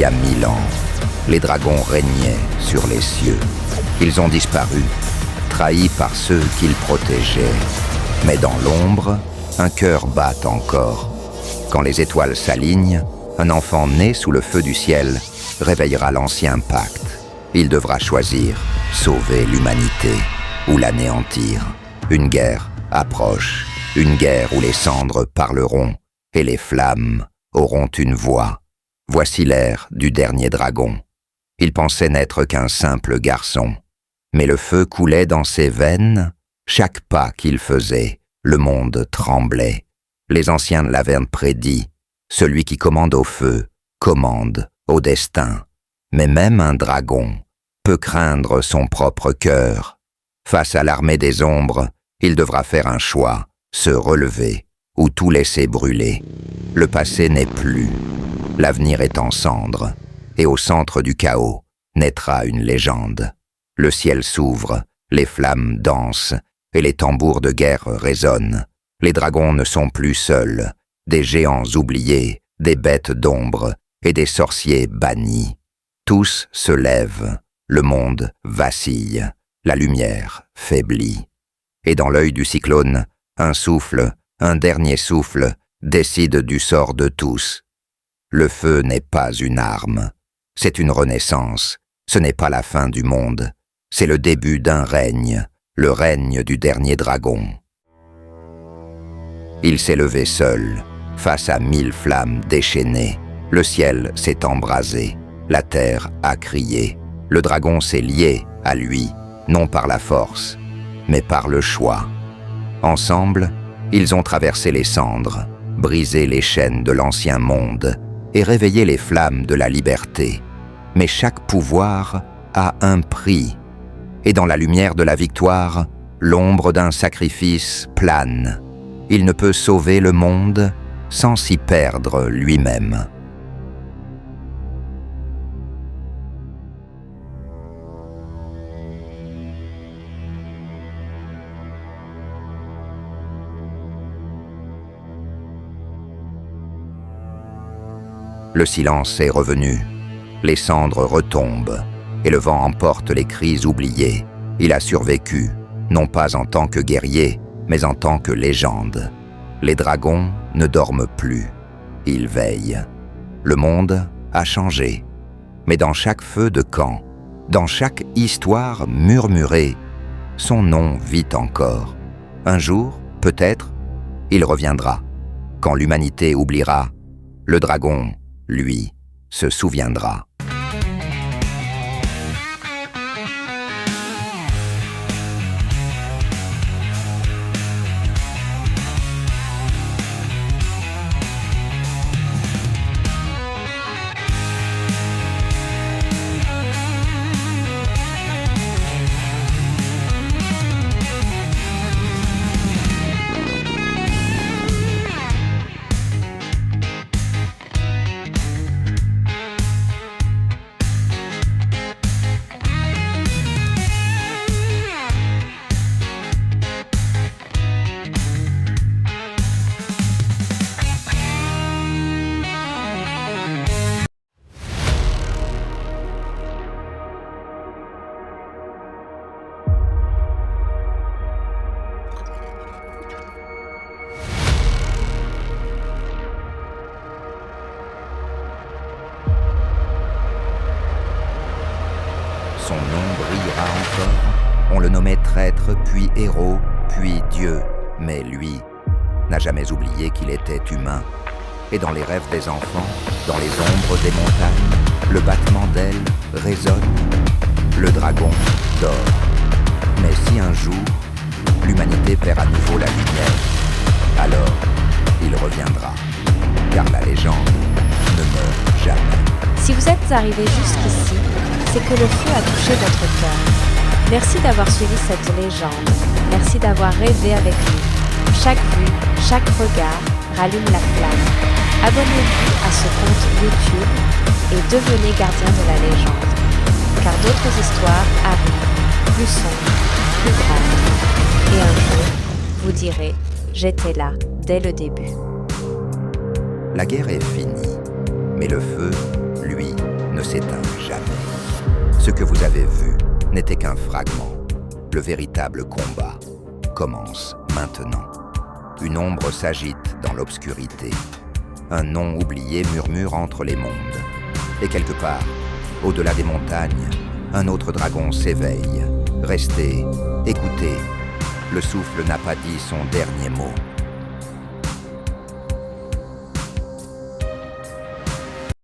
y a 1000 ans, les dragons régnaient sur les cieux. Ils ont disparu, trahis par ceux qu'ils protégeaient. Mais dans l'ombre, un cœur bat encore. Quand les étoiles s'alignent, un enfant né sous le feu du ciel réveillera l'ancien pacte. Il devra choisir, sauver l'humanité ou l'anéantir. Une guerre approche, une guerre où les cendres parleront et les flammes auront une voix. Voici l'ère du dernier dragon. Il pensait n'être qu'un simple garçon. Mais le feu coulait dans ses veines. Chaque pas qu'il faisait, le monde tremblait. Les anciens l'avaient prédit. Celui qui commande au feu, commande au destin. Mais même un dragon peut craindre son propre cœur. Face à l'armée des ombres, il devra faire un choix, se relever ou tout laisser brûler. Le passé n'est plus. L'avenir est en cendres. Et au centre du chaos naîtra une légende. Le ciel s'ouvre, les flammes dansent, et les tambours de guerre résonnent. Les dragons ne sont plus seuls, des géants oubliés, des bêtes d'ombre et des sorciers bannis. Tous se lèvent, le monde vacille, la lumière faiblit. Et dans l'œil du cyclone, un souffle, un dernier souffle, décide du sort de tous. Le feu n'est pas une arme, c'est une renaissance, ce n'est pas la fin du monde, c'est le début d'un règne, le règne du dernier dragon. Il s'est levé seul, face à 1000 flammes déchaînées. Le ciel s'est embrasé, la terre a crié. Le dragon s'est lié à lui, non par la force, mais par le choix. Ensemble, ils ont traversé les cendres, brisé les chaînes de l'ancien monde et réveillé les flammes de la liberté. Mais chaque pouvoir a un prix. Et dans la lumière de la victoire, l'ombre d'un sacrifice plane. Il ne peut sauver le monde sans s'y perdre lui-même. Le silence est revenu. Les cendres retombent et le vent emporte les cris oubliés. Il a survécu, non pas en tant que guerrier, mais en tant que légende. Les dragons ne dorment plus, ils veillent. Le monde a changé, mais dans chaque feu de camp, dans chaque histoire murmurée, son nom vit encore. Un jour, peut-être, il reviendra. Quand l'humanité oubliera, le dragon, lui, se souviendra. Son nom brillera encore. On le nommait traître, puis héros, puis Dieu. Mais lui n'a jamais oublié qu'il était humain. Et dans les rêves des enfants, dans les ombres des montagnes, le battement d'ailes résonne. Le dragon dort. Mais si un jour, l'humanité perd à nouveau la lumière, alors il reviendra. Car la légende ne meurt jamais. Si vous êtes arrivé jusqu'ici, c'est que le feu a touché votre cœur. Merci d'avoir suivi cette légende. Merci d'avoir rêvé avec nous. Chaque vue, chaque regard rallume la flamme. Abonnez-vous à ce compte YouTube et devenez gardien de la légende. Car d'autres histoires arrivent, plus sombres, plus grandes. Et un jour, vous direz « J'étais là dès le début ». La guerre est finie, mais le feu, lui, ne s'éteint jamais. Ce que vous avez vu n'était qu'un fragment. Le véritable combat commence maintenant. Une ombre s'agite dans l'obscurité. Un nom oublié murmure entre les mondes. Et quelque part, au-delà des montagnes, un autre dragon s'éveille. Restez, écoutez. Le souffle n'a pas dit son dernier mot.